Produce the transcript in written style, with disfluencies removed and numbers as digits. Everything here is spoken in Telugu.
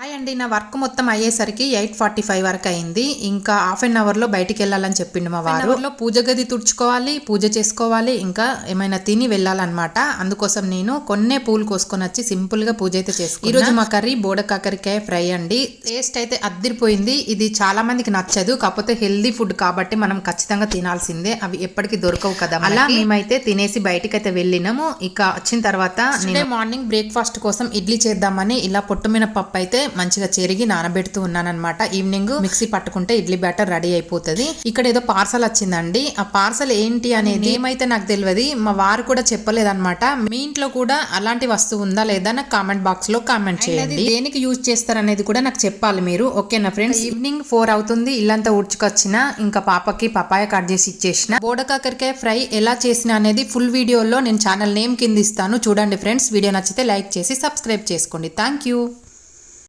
హాయ్ అండి, నా వర్క్ మొత్తం అయ్యేసరికి 8:45 వరకు అయింది. ఇంకా హాఫ్ అన్ అవర్లో బయటికి వెళ్ళాలని చెప్పిండు మా వారు. పూజ గది తుడుచుకోవాలి, పూజ చేసుకోవాలి, ఇంకా ఏమైనా తిని వెళ్ళాలన్నమాట. అందుకోసం నేను కొన్నే పూలు కోసుకొని వచ్చి సింపుల్ గా పూజ అయితే చేసుకున్నాను. ఈ రోజు మా కర్రీ బోడ కాకరకాయ ఫ్రై అండి. టేస్ట్ అయితే అద్దిరిపోయింది. ఇది చాలా మందికి నచ్చదు, కాకపోతే హెల్దీ ఫుడ్ కాబట్టి మనం ఖచ్చితంగా తినాల్సిందే. అవి ఎప్పటికీ దొరకవు కదా. అలా మేమైతే తినేసి బయటికి అయితే వెళ్ళినాము. ఇక వచ్చిన తర్వాత నేను మార్నింగ్ బ్రేక్ఫాస్ట్ కోసం ఇడ్లీ చేద్దామని ఇలా పొట్టుమిన పప్పు అయితే మంచిగా చెరిగి నానబెడుతూ ఉన్నానన్నమాట. ఈవినింగ్ మిక్సీ పట్టుకుంటే ఇడ్లీ బ్యాటర్ రెడీ అయిపోతుంది. ఇక్కడ ఏదో పార్సల్ వచ్చిందండి. ఆ పార్సల్ ఏంటి అనేది ఏమైతే నాకు తెలియదు, మా వారు కూడా చెప్పలేదన్నమాట. మీ ఇంట్లో కూడా అలాంటి వస్తువు ఉందా లేదా నాకు కామెంట్ బాక్స్ లో కామెంట్ చేయండి. దేనికి యూజ్ చేస్తారనేది కూడా నాకు చెప్పాలి మీరు. ఓకేనా ఫ్రెండ్స్? ఈవినింగ్ 4 అవుతుంది. ఇల్లంతా ఉడ్చుకొచ్చిన, ఇంకా పాపకి పపాయ కట్ చేసి ఇచ్చేసిన. బోడకాకరకాయ ఫ్రై ఎలా చేసిన అనేది ఫుల్ వీడియోలో నేను ఛానల్ నేమ్ కింద ఇస్తాను, చూడండి ఫ్రెండ్స్. వీడియో నచ్చితే లైక్ చేసి సబ్స్క్రైబ్ చేసుకోండి. Thank you.